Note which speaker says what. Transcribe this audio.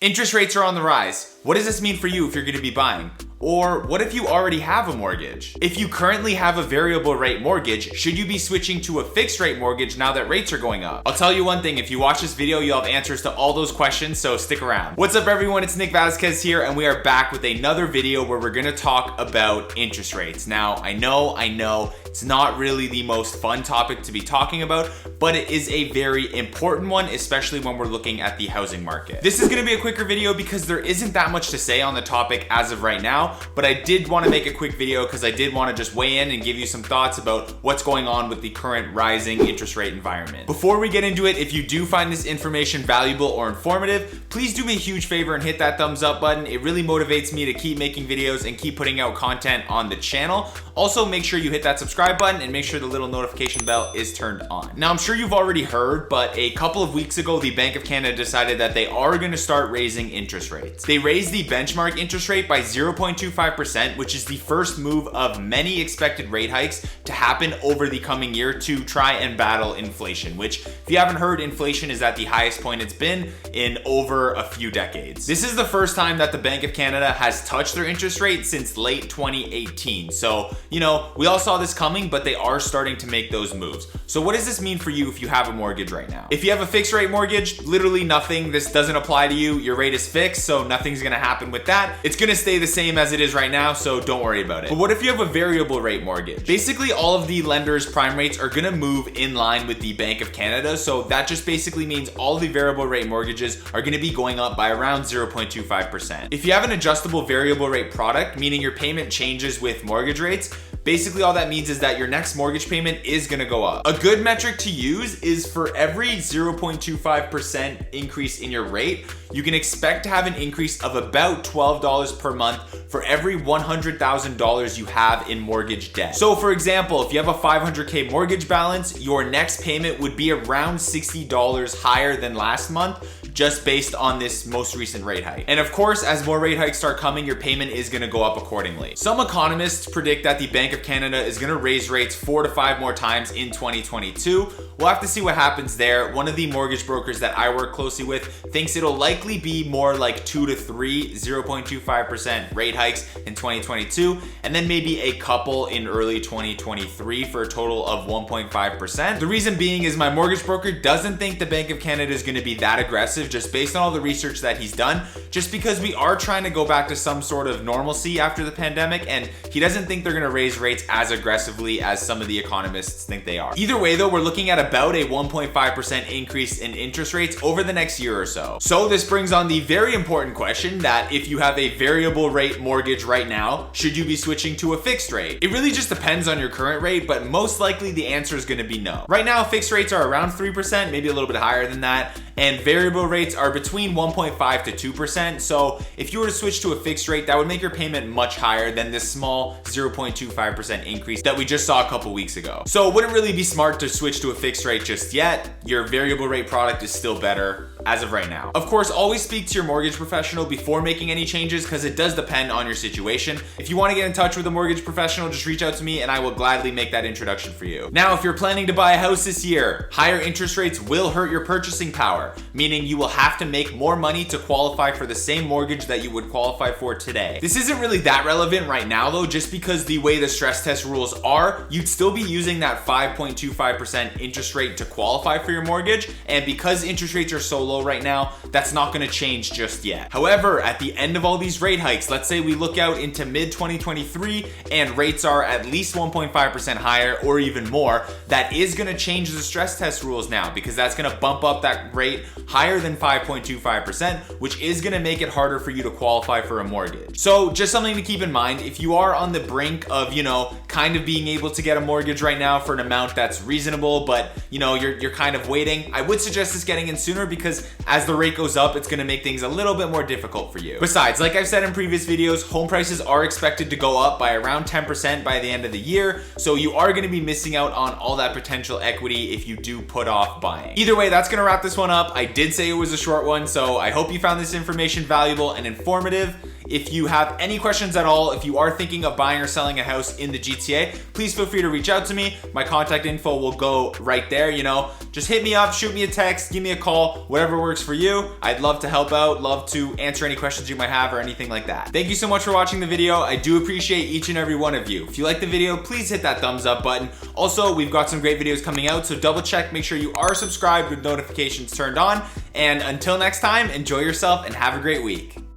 Speaker 1: Interest rates are on the rise. What does this mean for you if you're going to be buying? Or what if you already have a mortgage? If you currently have a variable rate mortgage, should you be switching to a fixed rate mortgage now that rates are going up? I'll tell you one thing, if you watch this video, you'll have answers to all those questions, so stick around. What's up everyone, it's Nick Vazquez here, and we are back with another video where we're gonna talk about interest rates. Now, I know, it's not really the most fun topic to be talking about, but it is a very important one, especially when we're looking at the housing market. This is gonna be a quicker video because there isn't that much to say on the topic as of right now, but I did want to make a quick video because I did want to just weigh in and give you some thoughts about what's going on with the current rising interest rate environment. Before we get into it, if you do find this information valuable or informative, please do me a huge favor and hit that thumbs up button. It really motivates me to keep making videos and keep putting out content on the channel. Also, make sure you hit that subscribe button and make sure the little notification bell is turned on. Now, I'm sure you've already heard, but a couple of weeks ago, the Bank of Canada decided that they are going to start raising interest rates. They raised the benchmark interest rate by 0.25%, which is the first move of many expected rate hikes to happen over the coming year to try and battle inflation, which, if you haven't heard, inflation is at the highest point it's been in over a few decades. This is the first time that the Bank of Canada has touched their interest rate since late 2018. So, you know, we all saw this coming, but they are starting to make those moves. So what does this mean for you if you have a mortgage right now? If you have a fixed rate mortgage, literally nothing. This doesn't apply to you. Your rate is fixed, so nothing's gonna happen with that. It's gonna stay the same as it is right now, so don't worry about it. But what if you have a variable rate mortgage? Basically, all of the lenders' prime rates are gonna move in line with the Bank of Canada, so that just basically means all the variable rate mortgages are gonna be going up by around 0.25%. If you have an adjustable variable rate product, meaning your payment changes with mortgage rates, basically all that means is that your next mortgage payment is gonna go up. A good metric to use is for every 0.25% increase in your rate, you can expect to have an increase of about $12 per month for every $100,000 you have in mortgage debt. So for example, if you have a $500K mortgage balance, your next payment would be around $60 higher than last month, just based on this most recent rate hike. And of course, as more rate hikes start coming, your payment is gonna go up accordingly. Some economists predict that the Bank of Canada is gonna raise rates 4 to 5 more times in 2022. We'll have to see what happens there. One of the mortgage brokers that I work closely with thinks it'll likely be more like 2 to 3 0.25% rate hikes in 2022, and then maybe a couple in early 2023 for a total of 1.5%. The reason being is my mortgage broker doesn't think the Bank of Canada is gonna be that aggressive just based on all the research that he's done, just because we are trying to go back to some sort of normalcy after the pandemic, and he doesn't think they're gonna raise rates as aggressively as some of the economists think they are. Either way though, we're looking at about a 1.5% increase in interest rates over the next year or so. So this brings on the very important question that if you have a variable rate mortgage right now, should you be switching to a fixed rate? It really just depends on your current rate, but most likely the answer is gonna be no. Right now, fixed rates are around 3%, maybe a little bit higher than that, and variable rates are between 1.5 to 2%. So if you were to switch to a fixed rate, that would make your payment much higher than this small 0.25% increase that we just saw a couple weeks ago. So it wouldn't really be smart to switch to a fixed rate just yet. Your variable rate product is still better as of right now. Of course, always speak to your mortgage professional before making any changes because it does depend on your situation. If you want to get in touch with a mortgage professional, just reach out to me and I will gladly make that introduction for you. Now, if you're planning to buy a house this year, higher interest rates will hurt your purchasing power, meaning you will have to make more money to qualify for the same mortgage that you would qualify for today. This isn't really that relevant right now though, just because the way the stress test rules are, you'd still be using that 5.25% interest rate to qualify for your mortgage, and because interest rates are so low right now, that's not gonna change just yet. However, at the end of all these rate hikes, let's say we look out into mid-2023 and rates are at least 1.5% higher or even more, that is gonna change the stress test rules now, because that's gonna bump up that rate higher than 5.25%, which is gonna make it harder for you to qualify for a mortgage. So just something to keep in mind, if you are on the brink of, you know, kind of being able to get a mortgage right now for an amount that's reasonable, but you know, you're kind of waiting, I would suggest just getting in sooner, because as the rate goes up, it's gonna make things a little bit more difficult for you. Besides, like I've said in previous videos, home prices are expected to go up by around 10% by the end of the year, so you are gonna be missing out on all that potential equity if you do put off buying. Either way, that's gonna wrap this one up. I did say it was a short one, so I hope you found this information valuable and informative. If you have any questions at all, if you are thinking of buying or selling a house in the GTA, please feel free to reach out to me. My contact info will go right there, you know. Just hit me up, shoot me a text, give me a call, whatever works for you. I'd love to help out, love to answer any questions you might have or anything like that. Thank you so much for watching the video. I do appreciate each and every one of you. If you like the video, please hit that thumbs up button. Also, we've got some great videos coming out, so double check, make sure you are subscribed with notifications turned on. And until next time, enjoy yourself and have a great week.